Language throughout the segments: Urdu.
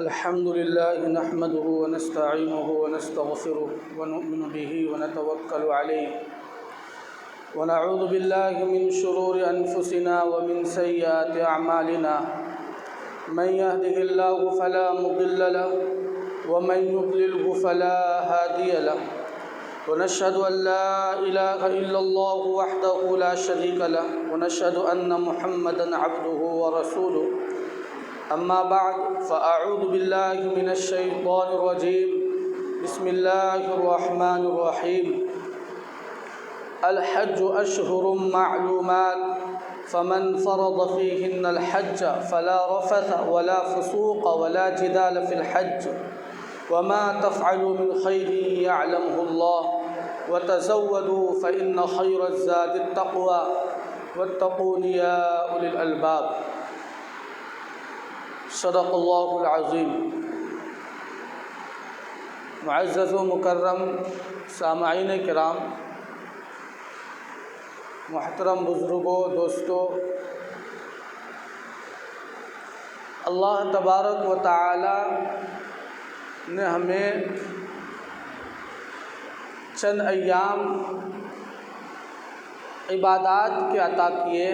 الحمد لله نحمده ونستعينه ونستغفره ونؤمن به ونتوكل عليه ونعوذ بالله من شرور أنفسنا ومن سيئات أعمالنا من يهده الله فلا مضل له ومن يضلله فلا هادي له ونشهد أن لا إله إلا الله وحده لا شريك له ونشهد أن محمدًا عبده ورسوله أما بعد فأعوذ بالله من الشيطان الرجيم بسم الله الرحمن الرحيم الحج أشهر معلومات فمن فرض فيهن الحج فلا رفث ولا فسوق ولا جدال في الحج وما تفعلوا من خير يعلمه الله وتزودوا فإن خير الزاد التقوى واتقون يا أولي الألباب صدق اللہ العظیم۔ معزز و مکرم سامعین کرام، محترم بزرگوں، دوستو، اللہ تبارک و تعالی نے ہمیں چند ایام عبادات کے عطا کیے،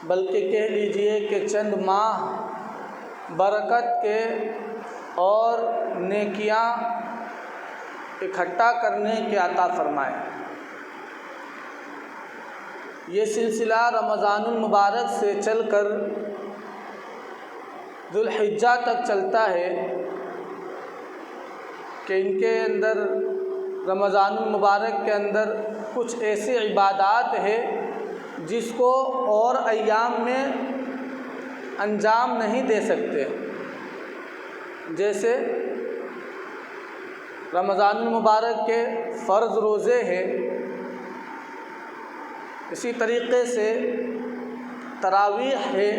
بلکہ کہہ لیجئے کہ چند ماہ برکت کے اور نیکیاں اکٹھا کرنے کے عطا فرمائے۔ یہ سلسلہ رمضان المبارک سے چل کر ذوالحجہ تک چلتا ہے کہ ان کے اندر رمضان المبارک کے اندر کچھ ایسی عبادات ہیں جس کو اور ایام میں انجام نہیں دے سکتے، جیسے رمضان المبارک کے فرض روزے ہیں، اسی طریقے سے تراویح ہے،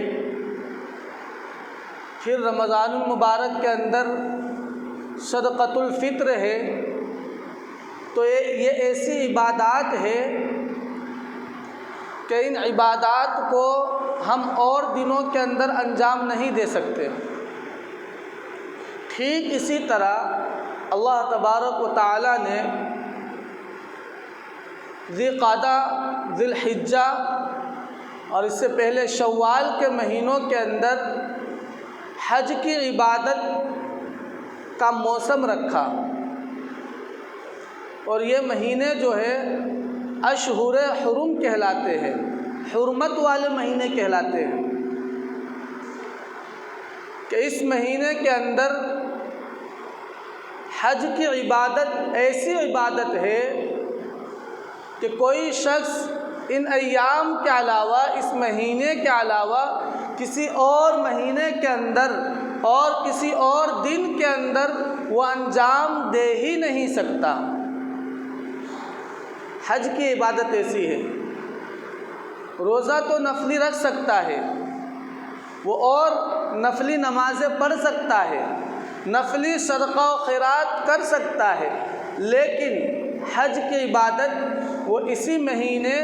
پھر رمضان المبارک کے اندر صدقۃ الفطر ہے۔ تو یہ ایسی عبادات ہے کہ ان عبادات کو ہم اور دنوں کے اندر انجام نہیں دے سکتے۔ ٹھیک اسی طرح اللہ تبارک و تعالی نے ذی قعدہ، ذی الحجہ اور اس سے پہلے شوال کے مہینوں کے اندر حج کی عبادت کا موسم رکھا، اور یہ مہینے جو ہے اشہر حرم کہلاتے ہیں، حرمت والے مہینے کہلاتے ہیں، کہ اس مہینے کے اندر حج کی عبادت ایسی عبادت ہے کہ کوئی شخص ان ایام کے علاوہ، اس مہینے کے علاوہ کسی اور مہینے کے اندر اور کسی اور دن کے اندر وہ انجام دے ہی نہیں سکتا۔ حج کی عبادت ایسی ہے، روزہ تو نفلی رکھ سکتا ہے، وہ اور نفلی نمازیں پڑھ سکتا ہے، نفلی صدقہ و خیرات کر سکتا ہے، لیکن حج کی عبادت وہ اسی مہینے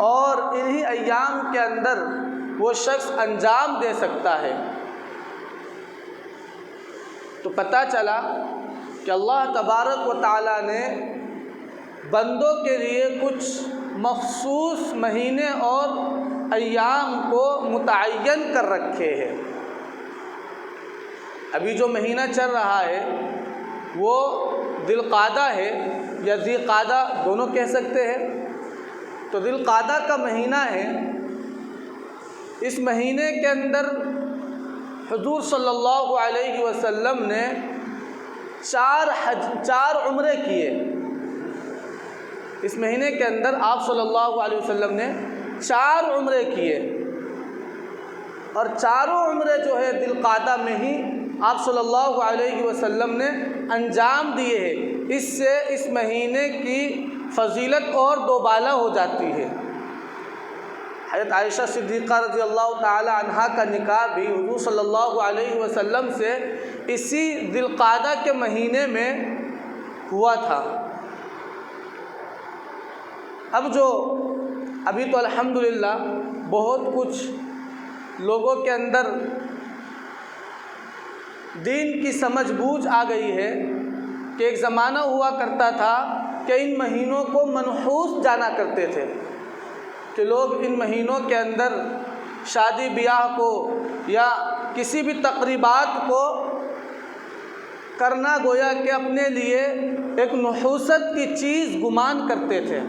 اور انہی ایام کے اندر وہ شخص انجام دے سکتا ہے۔ تو پتہ چلا کہ اللہ تبارک و تعالی نے بندوں کے لیے کچھ مخصوص مہینے اور ایام کو متعین کر رکھے ہیں۔ ابھی جو مہینہ چل رہا ہے وہ ذی القعدہ ہے، یا ذی قعدہ دونوں کہہ سکتے ہیں۔ تو ذی القعدہ کا مہینہ ہے، اس مہینے کے اندر حضور صلی اللہ علیہ وسلم نے چار عمرے کیے۔ اس مہینے کے اندر آپ صلی اللہ علیہ وسلم نے 4 عمرے کیے، اور چاروں عمرے جو ہے ذی القعدہ میں ہی آپ صلی اللہ علیہ وسلم نے انجام دیے ہیں۔ اس سے اس مہینے کی فضیلت اور دوبالا ہو جاتی ہے۔ حضرت عائشہ صدیقہ رضی اللہ تعالی عنہا کا نکاح بھی حضور صلی اللہ علیہ وسلم سے اسی ذی القعدہ کے مہینے میں ہوا تھا۔ اب ابھی تو الحمدللہ بہت کچھ لوگوں کے اندر دین کی سمجھ بوجھ آ گئی ہے کہ ایک زمانہ ہوا کرتا تھا کہ ان مہینوں کو منحوس جانا کرتے تھے کہ لوگ ان مہینوں کے اندر شادی بیاہ کو یا کسی بھی تقریبات کو کرنا گویا کہ اپنے لیے ایک نحوست کی چیز گمان کرتے تھے۔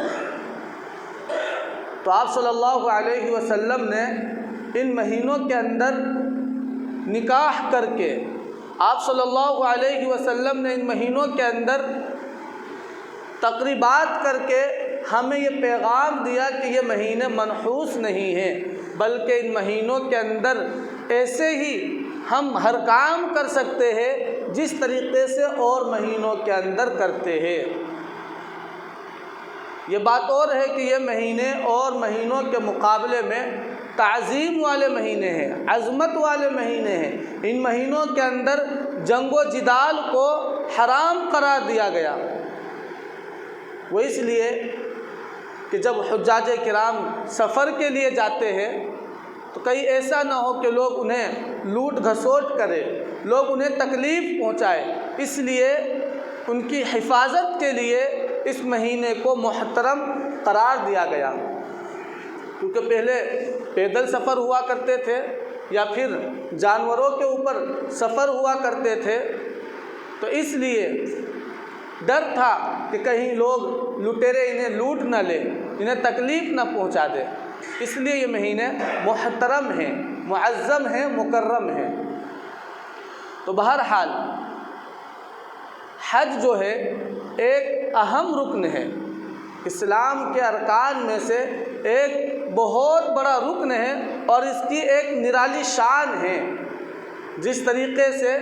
تو آپ صلی اللہ علیہ وسلم نے ان مہینوں کے اندر نکاح کر کے، آپ صلی اللہ علیہ وسلم نے ان مہینوں کے اندر تقریبات کر کے ہمیں یہ پیغام دیا کہ یہ مہینے منحوس نہیں ہیں، بلکہ ان مہینوں کے اندر ایسے ہی ہم ہر کام کر سکتے ہیں جس طریقے سے اور مہینوں کے اندر کرتے ہیں۔ یہ بات اور ہے کہ یہ مہینے اور مہینوں کے مقابلے میں تعظیم والے مہینے ہیں، عظمت والے مہینے ہیں۔ ان مہینوں کے اندر جنگ و جدال کو حرام قرار دیا گیا۔ وہ اس لیے کہ جب حجاج کرام سفر کے لیے جاتے ہیں تو کہیں ایسا نہ ہو کہ لوگ انہیں لوٹ گھسوٹ کرے، لوگ انہیں تکلیف پہنچائے، اس لیے ان کی حفاظت کے لیے اس مہینے کو محترم قرار دیا گیا۔ کیونکہ پہلے پیدل سفر ہوا کرتے تھے یا پھر جانوروں کے اوپر سفر ہوا کرتے تھے، تو اس لیے ڈر تھا کہ کہیں لوگ لٹیرے انہیں لوٹ نہ لے، انہیں تکلیف نہ پہنچا دے، اس لیے یہ مہینے محترم ہیں، معظم ہیں، مکرم ہیں۔ تو بہرحال حج جو ہے ایک اہم رکن ہے، اسلام کے ارکان میں سے ایک بہت بڑا رکن ہے اور اس کی ایک نرالی شان ہے۔ جس طریقے سے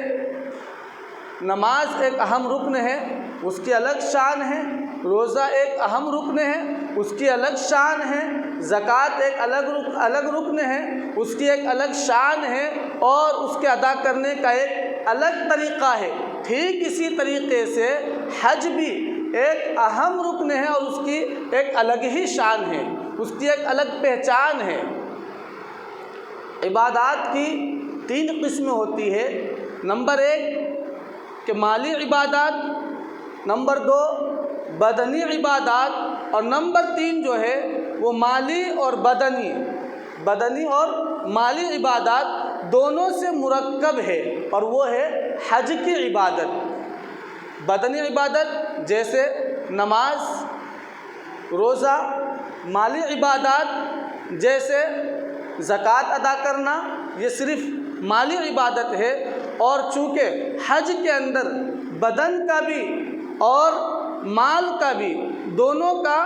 نماز ایک اہم رکن ہے، اس کی الگ شان ہے، روزہ ایک اہم رکن ہے، اس کی الگ شان ہے، زکوٰۃ ایک الگ رکن ہے، اس کی ایک الگ شان ہے اور اس کے ادا کرنے کا ایک الگ طریقہ ہے، ٹھیک اسی طریقے سے حج بھی ایک اہم رکن ہے اور اس کی ایک الگ ہی شان ہے، اس کی ایک الگ پہچان ہے۔ عبادات کی 3 قسمیں ہوتی ہے، نمبر 1 کہ مالی عبادات، نمبر 2 بدنی عبادات، اور نمبر 3 جو ہے وہ مالی اور بدنی اور مالی عبادات دونوں سے مرکب ہے، اور وہ ہے حج کی عبادت۔ بدنی عبادت جیسے نماز، روزہ، مالی عبادات جیسے زکوٰۃ ادا کرنا، یہ صرف مالی عبادت ہے، اور چونکہ حج کے اندر بدن کا بھی اور مال کا بھی دونوں کا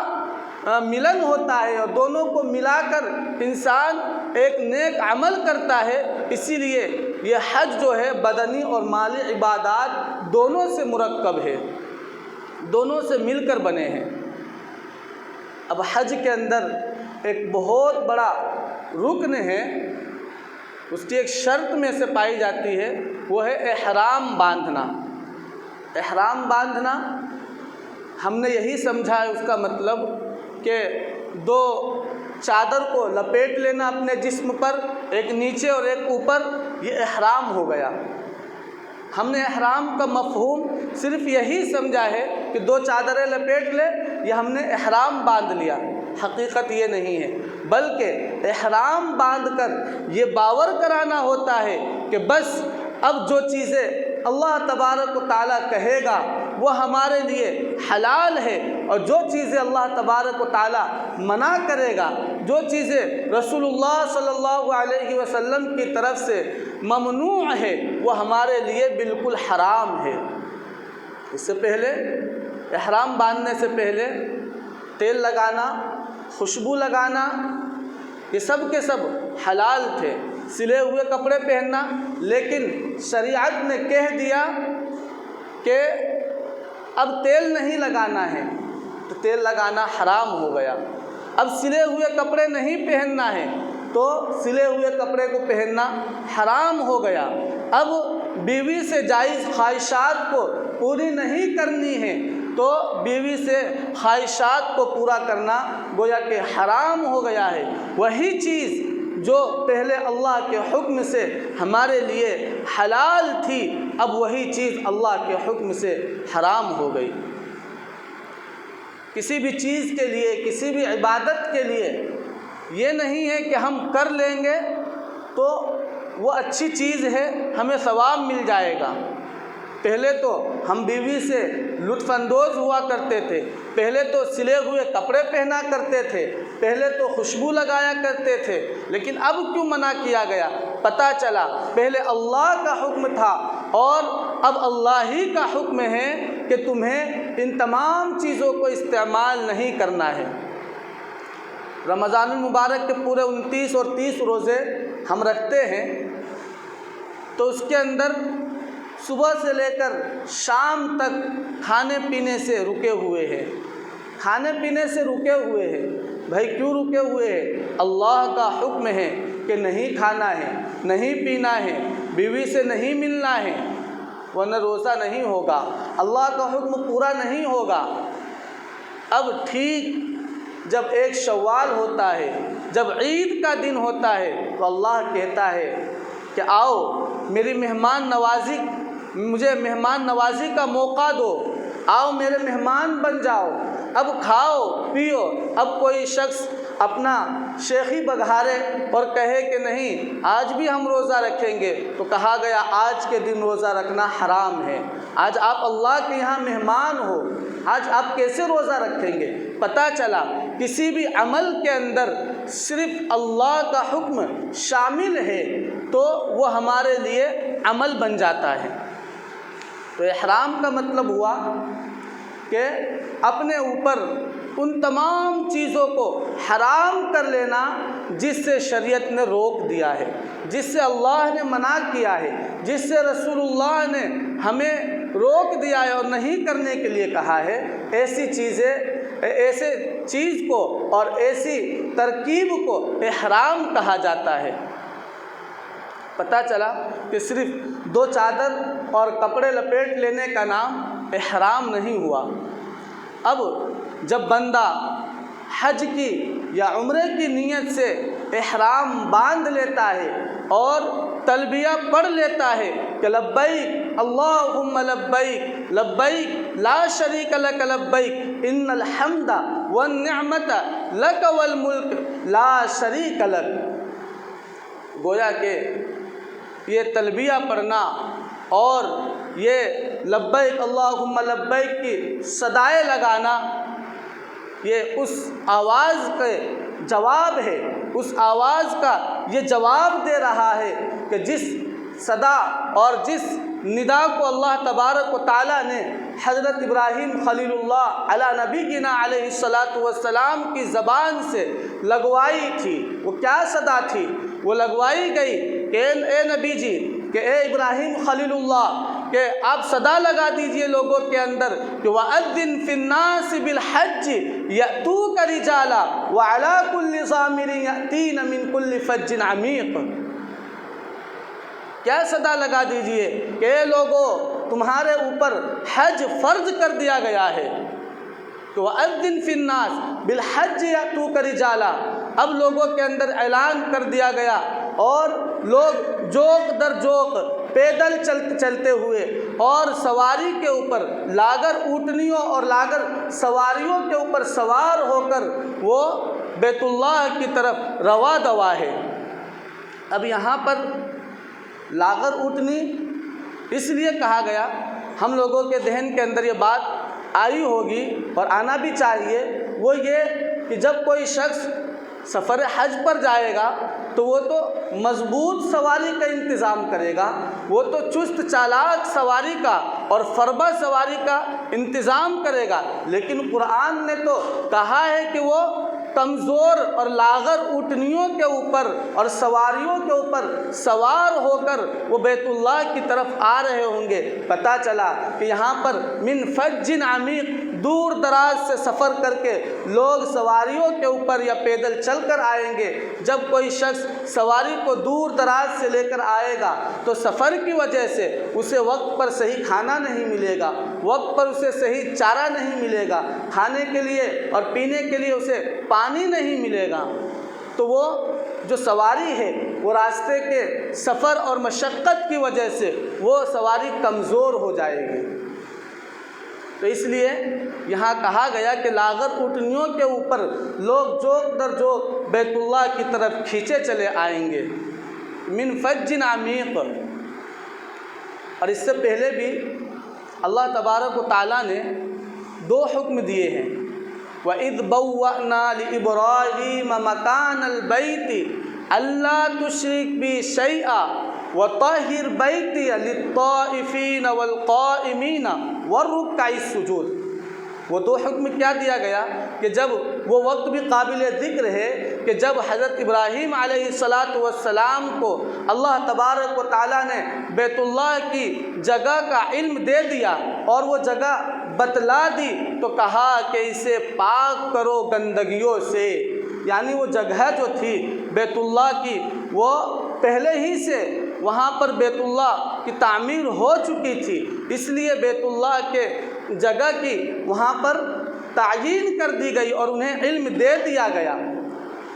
ملن ہوتا ہے اور دونوں کو ملا کر انسان ایک نیک عمل کرتا ہے، اسی لیے یہ حج جو ہے بدنی اور مالی عبادات دونوں سے مرکب ہے، دونوں سے مل کر بنے ہیں۔ اب حج کے اندر ایک بہت بڑا رکن ہے، اس کی ایک شرط میں سے پائی جاتی ہے، وہ ہے احرام باندھنا۔ احرام باندھنا ہم نے یہی سمجھا ہے اس کا مطلب کہ 2 چادر کو لپیٹ لینا اپنے جسم پر، ایک نیچے اور ایک اوپر، یہ احرام ہو گیا۔ ہم نے احرام کا مفہوم صرف یہی سمجھا ہے کہ 2 چادریں لپیٹ لے، یہ ہم نے احرام باندھ لیا، حقیقت یہ نہیں ہے، بلکہ احرام باندھ کر یہ باور کرانا ہوتا ہے کہ بس اب جو چیزیں اللہ تبارک و تعالیٰ کہے گا وہ ہمارے لیے حلال ہے، اور جو چیزیں اللہ تبارک و تعالیٰ منع کرے گا، جو چیزیں رسول اللہ صلی اللہ علیہ وسلم کی طرف سے ممنوع ہے، وہ ہمارے لیے بالکل حرام ہے۔ اس سے پہلے احرام باندھنے سے پہلے تیل لگانا، خوشبو لگانا، یہ سب کے سب حلال تھے، سلے ہوئے کپڑے پہننا، لیکن شریعت نے کہہ دیا کہ اب تیل نہیں لگانا ہے، تو تیل لگانا حرام ہو گیا۔ اب سلے ہوئے کپڑے نہیں پہننا ہے، تو سلے ہوئے کپڑے کو پہننا حرام ہو گیا۔ اب بیوی سے جائز خواہشات کو پوری نہیں کرنی ہے، تو بیوی سے خواہشات کو پورا کرنا گویا کہ حرام ہو گیا ہے۔ وہی چیز جو پہلے اللہ کے حکم سے ہمارے لیے حلال تھی، اب وہی چیز اللہ کے حکم سے حرام ہو گئی۔ کسی بھی چیز کے لیے، کسی بھی عبادت کے لیے یہ نہیں ہے کہ ہم کر لیں گے تو وہ اچھی چیز ہے، ہمیں ثواب مل جائے گا۔ پہلے تو ہم بیوی سے لطف اندوز ہوا کرتے تھے، پہلے تو سلے ہوئے کپڑے پہنا کرتے تھے، پہلے تو خوشبو لگایا کرتے تھے، لیکن اب کیوں منع کیا گیا؟ پتہ چلا پہلے اللہ کا حکم تھا اور اب اللہ ہی کا حکم ہے کہ تمہیں ان تمام چیزوں کو استعمال نہیں کرنا ہے۔ رمضان المبارک کے پورے 29 اور 30 روزے ہم رکھتے ہیں، تو اس کے اندر صبح سے لے کر شام تک کھانے پینے سے رکے ہوئے ہیں، کھانے پینے سے رکے ہوئے ہیں۔ بھائی کیوں رکے ہوئے ہیں؟ اللہ کا حکم ہے کہ نہیں کھانا ہے، نہیں پینا ہے، بیوی سے نہیں ملنا ہے، ورنہ روزہ نہیں ہوگا، اللہ کا حکم پورا نہیں ہوگا۔ اب ٹھیک جب ایک شوال ہوتا ہے، جب عید کا دن ہوتا ہے، تو اللہ کہتا ہے کہ آؤ میری مجھے مہمان نوازی کا موقع دو، آؤ میرے مہمان بن جاؤ، اب کھاؤ پیو۔ اب کوئی شخص اپنا شیخی بگھارے اور کہے کہ نہیں آج بھی ہم روزہ رکھیں گے، تو کہا گیا آج کے دن روزہ رکھنا حرام ہے، آج آپ اللہ کے یہاں مہمان ہو، آج آپ کیسے روزہ رکھیں گے؟ پتہ چلا کسی بھی عمل کے اندر صرف اللہ کا حکم شامل ہے تو وہ ہمارے لیے عمل بن جاتا ہے۔ تو احرام کا مطلب ہوا کہ اپنے اوپر ان تمام چیزوں کو حرام کر لینا جس سے شریعت نے روک دیا ہے، جس سے اللہ نے منع کیا ہے، جس سے رسول اللہ نے ہمیں روک دیا ہے اور نہیں کرنے کے لیے کہا ہے۔ ایسے چیز کو اور ایسی ترکیب کو احرام کہا جاتا ہے۔ پتہ چلا کہ صرف 2 چادر اور کپڑے لپیٹ لینے کا نام احرام نہیں ہوا۔ اب جب بندہ حج کی یا عمرے کی نیت سے احرام باندھ لیتا ہے اور تلبیہ پڑھ لیتا ہے کہ لبیک اللہم لبیک لبیک لا شریک لک لبیک ان الحمد والنعمت لک والملک لا شریک لک، گویا کہ یہ تلبیہ پڑھنا اور یہ لبیک اللہم لبیک کی صدائیں لگانا یہ اس آواز کا جواب ہے، اس آواز کا یہ جواب دے رہا ہے کہ جس صدا اور جس ندا کو اللہ تبارک و تعالیٰ نے حضرت ابراہیم خلیل اللہ علی نبینا علیہ الصلاۃ والسلام کی زبان سے لگوائی تھی، وہ کیا صدا تھی؟ وہ لگوائی گئی کہ اے نبی جی، کہ اے ابراہیم خلیل اللہ، کہ آپ صدا لگا دیجئے لوگوں کے اندر کہ وَأَذِّن فِي النَّاسِ بِالْحَجِّ يَأْتُوكَ رِجَالًا وَعَلَىٰ كُلِّ ضَامِرٍ يَأْتِينَ مِنْ كُلِّ فَجٍّ عَمِيقٍ۔ کیا صدا لگا دیجئے کہ اے لوگوں تمہارے اوپر حج فرض کر دیا گیا ہے، تو وَأَذِّن فِي النَّاسِ بِالْحَجِّ يَأْتُوكَ رِجَالًا۔ اب لوگوں کے اندر اعلان کر دیا گیا اور لوگ جوق در جوق پیدل چلتے ہوئے اور سواری کے اوپر لاگر اونٹنیوں اور لاگر سواریوں کے اوپر سوار ہو کر وہ بیت اللہ کی طرف روا دوا ہے۔ اب یہاں پر لاگر اونٹنی اس لیے کہا گیا، ہم لوگوں کے ذہن کے اندر یہ بات آئی ہوگی اور آنا بھی چاہیے، وہ یہ کہ جب کوئی شخص سفر حج پر جائے گا تو وہ تو مضبوط سواری کا انتظام کرے گا، وہ تو چست چالاک سواری کا اور فربہ سواری کا انتظام کرے گا، لیکن قرآن نے تو کہا ہے کہ وہ کمزور اور لاغر اونٹنیوں کے اوپر اور سواریوں کے اوپر سوار ہو کر وہ بیت اللہ کی طرف آ رہے ہوں گے۔ پتہ چلا کہ یہاں پر من فج عمیق، دور دراز سے سفر کر کے لوگ سواریوں کے اوپر یا پیدل چل کر آئیں گے۔ جب کوئی شخص سواری کو دور دراز سے لے کر آئے گا تو سفر کی وجہ سے اسے وقت پر صحیح کھانا نہیں ملے گا، وقت پر اسے صحیح چارہ نہیں ملے گا، کھانے کے لیے اور پینے کے لیے اسے پانی نہیں ملے گا، تو وہ جو سواری ہے وہ راستے کے سفر اور مشقت کی وجہ سے وہ سواری کمزور ہو جائے گی۔ تو اس لیے یہاں کہا گیا کہ لاغر اونٹنیوں کے اوپر لوگ جوک در جوک بیت اللہ کی طرف کھینچے چلے آئیں گے، من فج عمیق۔ اور اس سے پہلے بھی اللہ تبارک و تعالیٰ نے 2 حکم دیے ہیں، وَإِذْ بَوَّأْنَا لِإِبْرَاهِيمَ مَكَانَ الْبَيْتِ أَلَّا تُشْرِكْ بِي شَيْئًا وَطَهِّرْ بَيْتِيَ لِلطَّائِفِينَ وَالْقَائِمِينَ وَالرُّكَّعِ السُّجُودِ۔ وہ 2 حکم کیا دیا گیا کہ جب وہ وقت بھی قابل ذکر ہے کہ جب حضرت ابراہیم علیہ السلام کو اللہ تبارک و تعالیٰ نے بیت اللہ کی جگہ کا علم دے دیا اور وہ جگہ بتلا دی، تو کہا کہ اسے پاک کرو گندگیوں سے۔ یعنی وہ جگہ جو تھی بیت اللہ کی وہ پہلے ہی سے وہاں پر بیت اللہ کی تعمیر ہو چکی تھی، اس لیے بیت اللہ کے جگہ کی وہاں پر تعیین کر دی گئی اور انہیں علم دے دیا گیا۔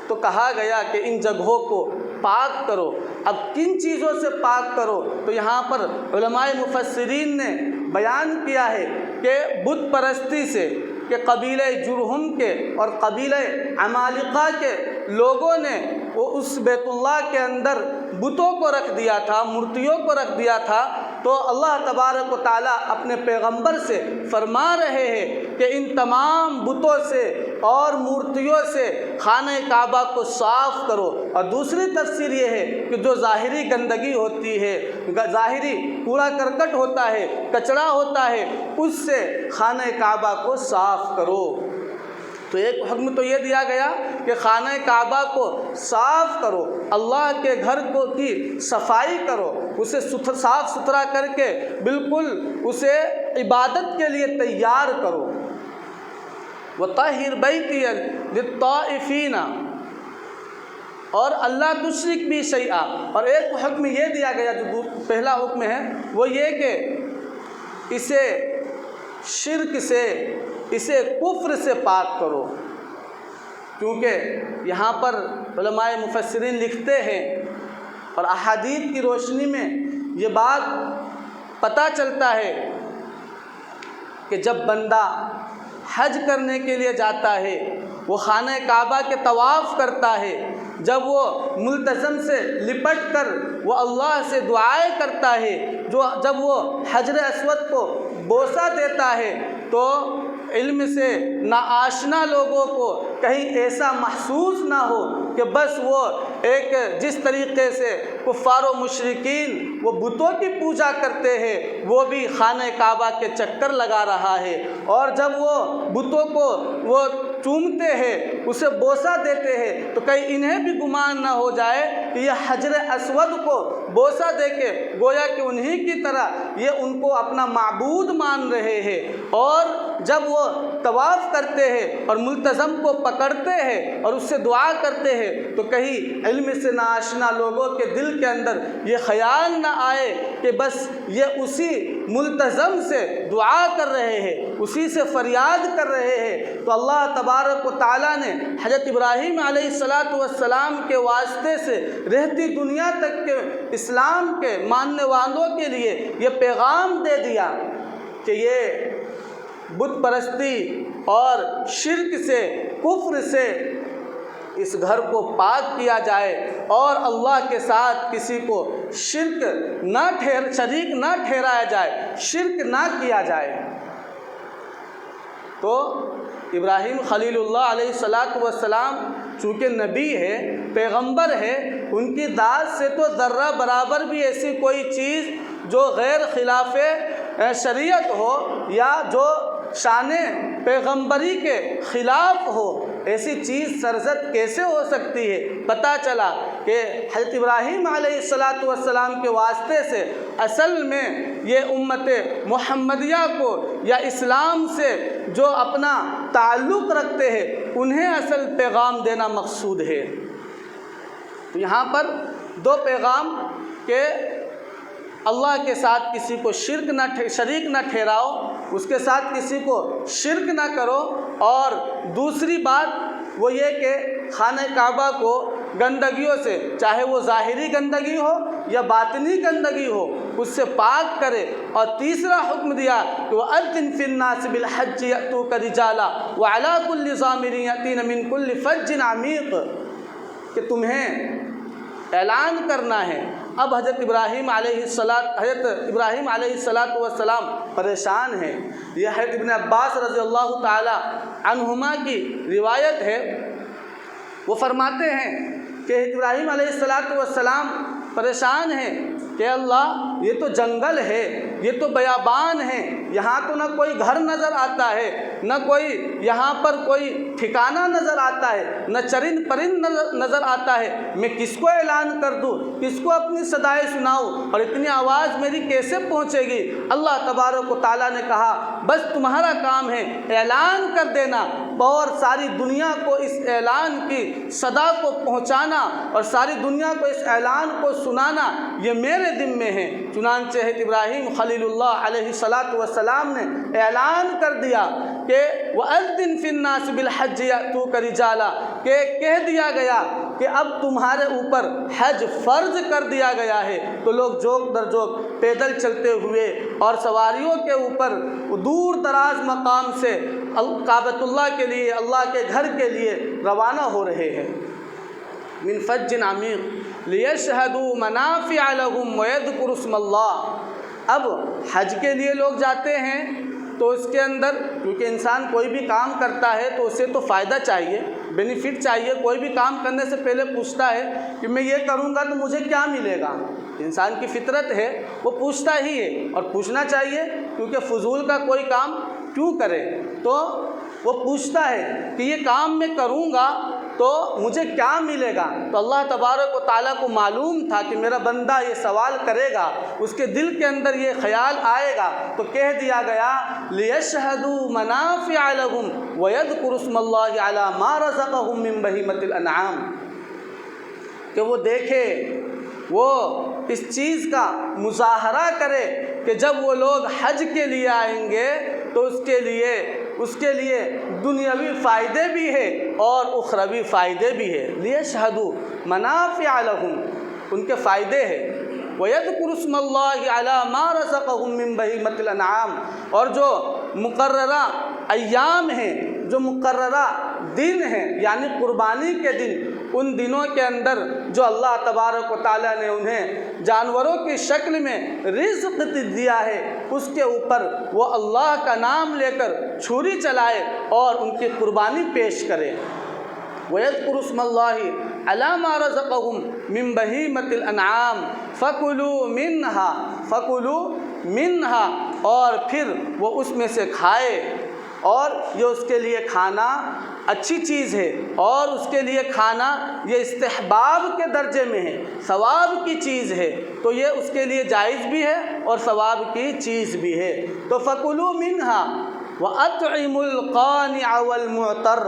تو کہا گیا کہ ان جگہوں کو پاک کرو۔ اب کن چیزوں سے پاک کرو؟ تو یہاں پر علماء مفسرین نے بیان کیا ہے کہ بت پرستی سے، کہ قبیلہ جرہم کے اور قبیلہ عمالقہ کے لوگوں نے وہ اس بیت اللہ کے اندر بتوں کو رکھ دیا تھا، مورتیوں کو رکھ دیا تھا۔ تو اللہ تبارک و تعالیٰ اپنے پیغمبر سے فرما رہے ہیں کہ ان تمام بتوں سے اور مورتیوں سے خانہ کعبہ کو صاف کرو۔ اور دوسری تفسیر یہ ہے کہ جو ظاہری گندگی ہوتی ہے، ظاہری کوڑا کرکٹ ہوتا ہے، کچرا ہوتا ہے، اس سے خانہ کعبہ کو صاف کرو۔ تو ایک حکم تو یہ دیا گیا کہ خانہ کعبہ کو صاف کرو، اللہ کے گھر کو کی صفائی کرو، اسے صاف ستھرا کر کے بالکل اسے عبادت کے لیے تیار کرو۔ وَطَهِّرْ بَيْتِيَ لِلطَّائِفِينَ، اور اللہ تشرک بھی شیئا۔ اور ایک حکم یہ دیا گیا جو پہلا حکم ہے وہ یہ کہ اسے شرک سے، اسے کفر سے پاک کرو، کیونکہ یہاں پر علماء مفسرین لکھتے ہیں اور احادیث کی روشنی میں یہ بات پتہ چلتا ہے کہ جب بندہ حج کرنے کے لیے جاتا ہے، وہ خانہ کعبہ کے طواف کرتا ہے، جب وہ ملتزم سے لپٹ کر وہ اللہ سے دعائیں کرتا ہے، جب وہ حجر اسود کو بوسہ دیتا ہے، تو علم سے ناآشنا لوگوں کو کہیں ایسا محسوس نہ ہو کہ بس وہ ایک جس طریقے سے کفار و مشرکین وہ بتوں کی پوجا کرتے ہیں وہ بھی خانہ کعبہ کے چکر لگا رہا ہے، اور جب وہ بتوں کو وہ چومتے ہیں، اسے بوسہ دیتے ہیں، تو کہیں انہیں بھی گمان نہ ہو جائے کہ یہ حجر اسود کو بوسہ دے کے گویا کہ انہی کی طرح یہ ان کو اپنا معبود مان رہے ہیں۔ اور جب وہ طواف کرتے ہیں اور ملتزم کو پکڑتے ہیں اور اس سے دعا کرتے ہیں، تو کہیں علم سے ناآشنا لوگوں کے دل کے اندر یہ خیال نہ آئے کہ بس یہ اسی ملتزم سے دعا کر رہے ہیں، اسی سے فریاد کر رہے ہیں۔ تو اللہ تبارک و تعالیٰ نے حضرت ابراہیم علیہ السلام کے واسطے سے رہتی دنیا تک کے اسلام کے ماننے والوں کے لیے یہ پیغام دے دیا کہ یہ بت پرستی اور شرک سے، کفر سے اس گھر کو پاک کیا جائے اور اللہ کے ساتھ کسی کو شریک نہ ٹھہرایا جائے، شرک نہ کیا جائے۔ تو ابراہیم خلیل اللہ علیہ السلام چونکہ نبی ہے، پیغمبر ہے، ان کی ذات سے تو ذرہ برابر بھی ایسی کوئی چیز جو غیر خلاف شریعت ہو یا جو شان پیغمبری کے خلاف ہو، ایسی چیز سرزد کیسے ہو سکتی ہے؟ پتہ چلا کہ حضرت ابراہیم علیہ السلام کے واسطے سے اصل میں یہ امت محمدیہ کو یا اسلام سے جو اپنا تعلق رکھتے ہیں انہیں اصل پیغام دینا مقصود ہے۔ تو یہاں پر 2 پیغام کہ اللہ کے ساتھ کسی کو شریک نہ ٹھہراؤ، اس کے ساتھ کسی کو شرک نہ کرو، اور دوسری بات وہ یہ کہ خانہ کعبہ کو گندگیوں سے، چاہے وہ ظاہری گندگی ہو یا باطنی گندگی ہو، اس سے پاک کرے۔ اور تیسرا حکم دیا کہ وَأَذِّن فِي النَّاسِ بِالْحَجِّ يَأْتُوكَ رِجَالًا وَعَلَىٰ كُلِّ ضَامِرٍ يَأْتِينَ مِنْ كُلِّ فَجٍّ عَمِيقٍ، کہ تمہیں اعلان کرنا ہے۔ اب حضرت ابراہیم علیہ السلام پریشان ہیں۔ یہ حضرت ابن عباس رضی اللہ تعالی عنہما کی روایت ہے، وہ فرماتے ہیں کہ ابراہیم علیہ السلام پریشان ہیں کہ اللہ یہ تو جنگل ہے، یہ تو بیابان ہے، یہاں تو نہ کوئی گھر نظر آتا ہے، نہ کوئی یہاں پر کوئی ٹھکانہ نظر آتا ہے، نہ چرند پرند نظر آتا ہے، میں کس کو اعلان کر دوں، کس کو اپنی صدائیں سناؤں، اور اتنی آواز میری کیسے پہنچے گی؟ اللہ تبارک و تعالیٰ نے کہا بس تمہارا کام ہے اعلان کر دینا، اور ساری دنیا کو اس اعلان کی صدا کو پہنچانا اور ساری دنیا کو اس اعلان کو سنانا، یہ میرے ذمے ہے۔ چنانچہ ابراہیم خلیل اللہ علیہ السلام نے اعلان کر دیا کہ وَأَذِّن فِي النَّاسِ بِالْحَجِّ يَأْتُوكَ رِجَالًا، کہ کہہ دیا گیا کہ اب تمہارے اوپر حج فرض کر دیا گیا ہے۔ تو لوگ جوک در جوک پیدل چلتے ہوئے اور سواریوں کے اوپر دور دراز مقام سے کعبۃ اللہ کے لیے، اللہ کے گھر کے لیے روانہ ہو رہے ہیں۔ من فج عمیق لیشہدوا منافع لہم ویذکروا اسم اللہ۔ اب حج کے لیے لوگ جاتے ہیں تو اس کے اندر کیونکہ انسان کوئی بھی کام کرتا ہے تو اسے تو فائدہ چاہیے، بینیفٹ چاہیے۔ کوئی بھی کام کرنے سے پہلے پوچھتا ہے کہ میں یہ کروں گا تو مجھے کیا ملے گا۔ انسان کی فطرت ہے، وہ پوچھتا ہی ہے، اور پوچھنا چاہیے، کیونکہ فضول کا کوئی کام کیوں کرے۔ تو وہ پوچھتا ہے کہ یہ کام میں کروں گا تو مجھے کیا ملے گا۔ تو اللہ تبارک و تعالیٰ کو معلوم تھا کہ میرا بندہ یہ سوال کرے گا، اس کے دل کے اندر یہ خیال آئے گا، تو کہہ دیا گیا لِيَشْهَدُوا مَنَافِعَ لَهُمْ وَيَذْكُرُوا اسْمَ اللَّهِ عَلَىٰ مَا رَزَقَهُم مِّن بَهِيمَةِ الْأَنْعَامِ، کہ وہ دیکھے، وہ اس چیز کا مظاہرہ کرے کہ جب وہ لوگ حج کے لیے آئیں گے تو اس کے لیے دنیاوی فائدے بھی ہے اور اخروی فائدے بھی ہے۔ لِيَشْهَدُوا مَنَافِعَ لَهُمْ، ان کے فائدے ہیں۔ وَيَذْكُرُوا اسْمَ اللَّهِ عَلَىٰ مَا رَزَقَهُم مِّن بَهِيمَةِ الْأَنْعَامِ، اور جو مقررہ ایام ہیں، جو مقررہ دن ہیں، یعنی قربانی کے دن، ان دنوں کے اندر جو اللہ تبارک و تعالیٰ نے انہیں جانوروں کی شکل میں رزق دیا ہے، اس کے اوپر وہ اللہ کا نام لے کر چھری چلائے اور ان کی قربانی پیش کرے۔ وَيَذْكُرُوا اسْمَ اللَّهِ عَلَىٰ مَا رَزَقَهُم مِّن بَهِيمَةِ الْأَنْعَامِ فَكُلُوا مِنْهَا، اور پھر وہ اس میں سے کھائے، اور یہ اس کے لیے کھانا اچھی چیز ہے، اور اس کے لیے کھانا یہ استحباب کے درجے میں ہے، ثواب کی چیز ہے، تو یہ اس کے لیے جائز بھی ہے اور ثواب کی چیز بھی ہے۔ تو فَكُلُوا مِنْهَا وَأَطْعِمُوا الْقَانِعَ وَالْمُعْتَرَّ،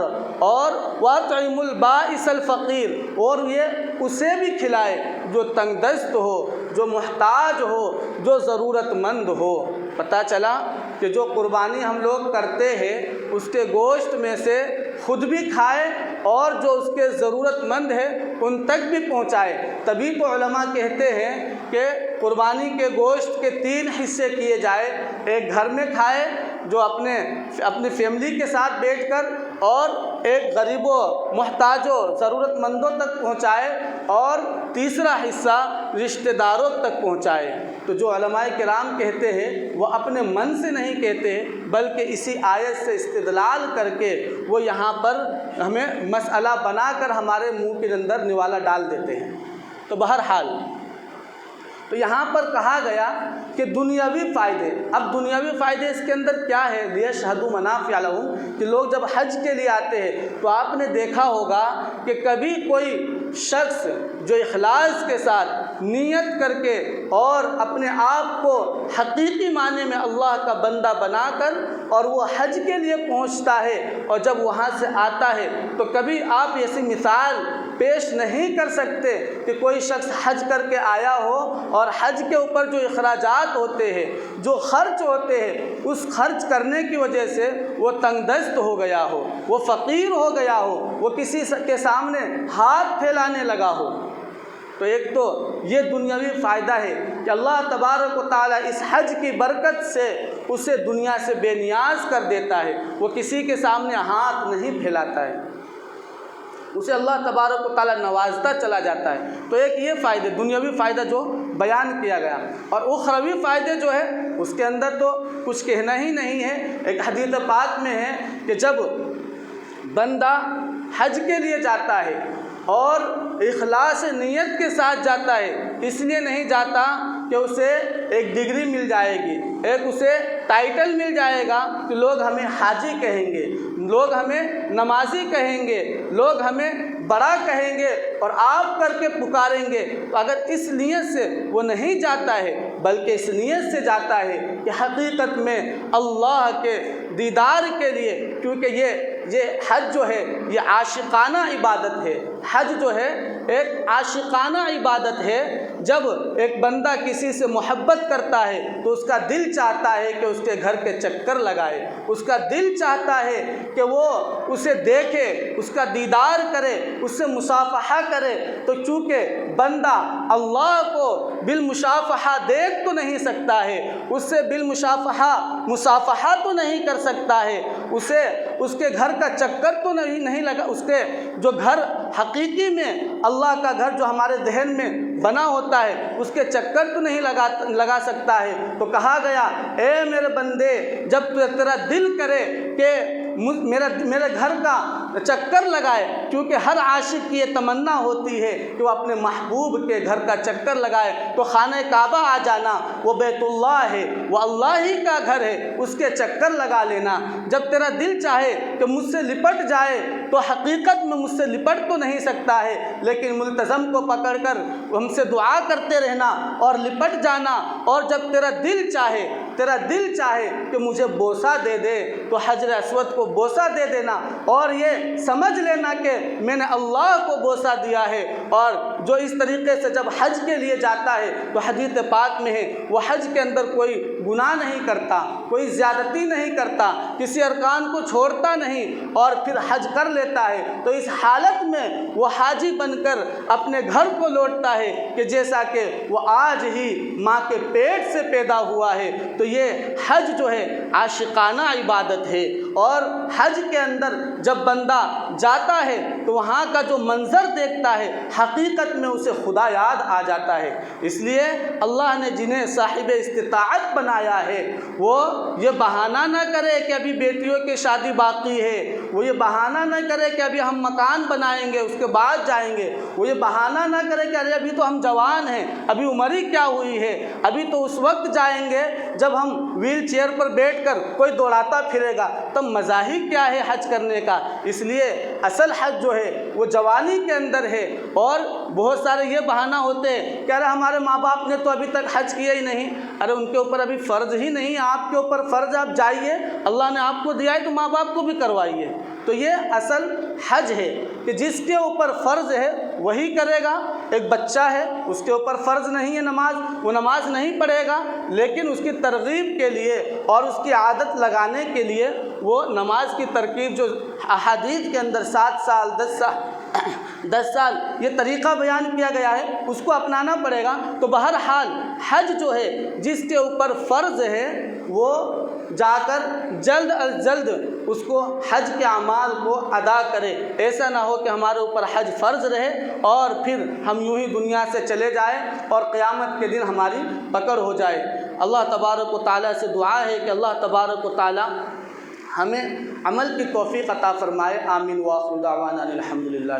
اور وَأَطْعِمُوا الْبَائِسَ الْفَقِيرَ، اور یہ اسے بھی کھلائے جو تنگ دست ہو، جو محتاج ہو، جو ضرورت مند ہو۔ پتہ چلا کہ جو قربانی ہم لوگ کرتے ہیں اس کے گوشت میں سے خود بھی کھائے اور جو اس کے ضرورت مند ہے ان تک بھی پہنچائے۔ تبھی تو علماء کہتے ہیں کہ قربانی کے گوشت کے 3 حصے کیے جائے، ایک گھر میں کھائے جو اپنی فیملی کے ساتھ بیٹھ کر، اور ایک غریبوں محتاجوں ضرورت مندوں تک پہنچائے، اور تیسرا حصہ رشتہ داروں تک پہنچائے۔ تو جو علماء کرام کہتے ہیں وہ اپنے من سے نہیں کہتے بلکہ اسی آیت سے استدلال کر کے وہ یہاں پر ہمیں مسئلہ بنا کر ہمارے منہ کے اندر نوالا ڈال دیتے ہیں۔ تو بہرحال تو یہاں پر کہا گیا کہ دنیاوی فائدے، اب دنیاوی فائدے اس کے اندر کیا ہے؟ لِيَشْهَدُوا مَنَافِعَ لَهُمْ، کہ لوگ جب حج کے لیے آتے ہیں تو آپ نے دیکھا ہوگا کہ کبھی کوئی شخص جو اخلاص کے ساتھ نیت کر کے اور اپنے آپ کو حقیقی معنی میں اللہ کا بندہ بنا کر اور وہ حج کے لیے پہنچتا ہے اور جب وہاں سے آتا ہے تو کبھی آپ ایسی مثال پیش نہیں کر سکتے کہ کوئی شخص حج کر کے آیا ہو اور حج کے اوپر جو اخراجات ہوتے ہیں، جو خرچ ہوتے ہیں، اس خرچ کرنے کی وجہ سے وہ تنگ دست ہو گیا ہو، وہ فقیر ہو گیا ہو، وہ کسی کے سامنے ہاتھ پھیلانے لگا ہو۔ تو ایک تو یہ دنیاوی فائدہ ہے کہ اللہ تبارک و تعالیٰ اس حج کی برکت سے اسے دنیا سے بے نیاز کر دیتا ہے، وہ کسی کے سامنے ہاتھ نہیں پھیلاتا ہے، اسے اللہ تبارک و تعالیٰ نوازتا چلا جاتا ہے۔ تو ایک یہ فائدے، دنیاوی فائدہ جو بیان کیا گیا، اور اخروی فائدے جو ہے اس کے اندر تو کچھ کہنا ہی نہیں ہے۔ ایک حدیث پاک میں ہے کہ جب بندہ حج کے لیے جاتا ہے اور اخلاص نیت کے ساتھ جاتا ہے، اس لیے نہیں جاتا کہ اسے ایک ڈگری مل جائے گی، ایک اسے ٹائٹل مل جائے گا کہ لوگ ہمیں حاجی کہیں گے، لوگ ہمیں نمازی کہیں گے، لوگ ہمیں بڑا کہیں گے اور آپ کر کے پکاریں گے۔ تو اگر اس نیت سے وہ نہیں جاتا ہے بلکہ اس نیت سے جاتا ہے کہ حقیقت میں اللہ کے دیدار کے لیے، کیونکہ یہ حج جو ہے یہ عاشقانہ عبادت ہے، حج جو ہے ایک عاشقانہ عبادت ہے۔ جب ایک بندہ کسی سے محبت کرتا ہے تو اس کا دل چاہتا ہے کہ اس کے گھر کے چکر لگائے، اس کا دل چاہتا ہے کہ وہ اسے دیکھے، اس کا دیدار کرے، اس سے مصافحہ کرے۔ تو چونکہ بندہ اللہ کو بالمشافحہ دیکھ تو نہیں سکتا ہے، اس سے مصافحہ تو نہیں کر سکتا ہے، اسے اس کے گھر کا چکر تو نہیں لگا، اس کے جو گھر حقیقی میں اللہ کا گھر جو ہمارے ذہن میں بنا ہوتا ہے اس کے چکر تو نہیں لگا سکتا ہے۔ تو کہا گیا اے میرے بندے، جب تیرا دل کرے کہ میرے گھر کا چکر لگائے، کیونکہ ہر عاشق کی یہ تمنا ہوتی ہے کہ وہ اپنے محبوب کے گھر کا چکر لگائے، تو خانہ کعبہ آ جانا، وہ بیت اللہ ہے، وہ اللہ ہی کا گھر ہے، اس کے چکر لگا لینا۔ جب تیرا دل چاہے کہ مجھ سے لپٹ جائے تو حقیقت میں مجھ سے لپٹ تو نہیں سکتا ہے، لیکن ملتزم کو پکڑ کر ہم سے دعا کرتے رہنا اور لپٹ جانا۔ اور جب تیرا دل چاہے کہ مجھے بوسہ دے دے تو حجر اسود کو بوسہ دے دینا، اور یہ سمجھ لینا کہ میں نے اللہ کو بوسہ دیا ہے۔ اور جو اس طریقے سے جب حج کے لیے جاتا ہے تو حدیث پاک میں ہے وہ حج کے اندر کوئی گناہ نہیں کرتا، کوئی زیادتی نہیں کرتا، کسی ارکان کو چھوڑتا نہیں، اور پھر حج کر لیتا ہے۔ تو اس حالت میں وہ حاجی بن کر اپنے گھر کو لوٹتا ہے کہ جیسا کہ وہ آج ہی ماں کے پیٹ سے پیدا ہوا ہے۔ تو یہ حج جو ہے عاشقانہ عبادت ہے، اور حج کے اندر جب بندہ جاتا ہے تو وہاں کا جو منظر دیکھتا ہے حقیقت میں اسے خدا یاد آ جاتا ہے۔ اس لیے اللہ نے جنہیں صاحب استطاعت بنایا ہے وہ یہ بہانہ نہ کرے کہ ابھی بیٹیوں کی شادی باقی ہے، وہ یہ بہانہ نہ کرے کہ ابھی ہم مکان بنائیں گے اس کے بعد جائیں گے، وہ یہ بہانہ نہ کرے کہ ابھی تو ہم جوان ہیں، ابھی عمر ہی کیا ہوئی ہے، ابھی تو اس وقت جائیں گے جب ہم ویل چیئر پر بیٹھ کر کوئی دوڑاتا پھرے گا، تب مزہ ہی کیا ہے حج کرنے کا۔ اس لیے اصل حج جو ہے وہ جوانی کے اندر ہے۔ اور بہت سارے یہ بہانہ ہوتے ہیں کہ ارے ہمارے ماں باپ نے تو ابھی تک حج کیا ہی نہیں، ارے ان کے اوپر ابھی فرض ہی نہیں، آپ کے اوپر فرض، آپ جائیے، اللہ نے آپ کو دیا ہے تو ماں باپ کو بھی کروائیے۔ تو یہ اصل حج ہے کہ جس کے اوپر فرض ہے وہی کرے گا۔ ایک بچہ ہے اس کے اوپر فرض نہیں ہے نماز، وہ نماز نہیں پڑھے گا، لیکن اس کی ترغیب کے لیے اور اس کی عادت لگانے کے لیے وہ نماز کی ترکیب جو احادیث کے اندر 7 سال 10 سال یہ طریقہ بیان کیا گیا ہے اس کو اپنانا پڑے گا۔ تو بہرحال حج جو ہے جس کے اوپر فرض ہے وہ جا کر جلد از جلد اس کو حج کے اعمال کو ادا کرے۔ ایسا نہ ہو کہ ہمارے اوپر حج فرض رہے اور پھر ہم یوں ہی دنیا سے چلے جائیں اور قیامت کے دن ہماری پکڑ ہو جائے۔ اللہ تبارک و تعالیٰ سے دعا ہے کہ اللہ تبارک و تعالیٰ ہمیں عمل کی توفیق عطا فرمائے۔ آمین وآخر دعوانا الحمدللہ۔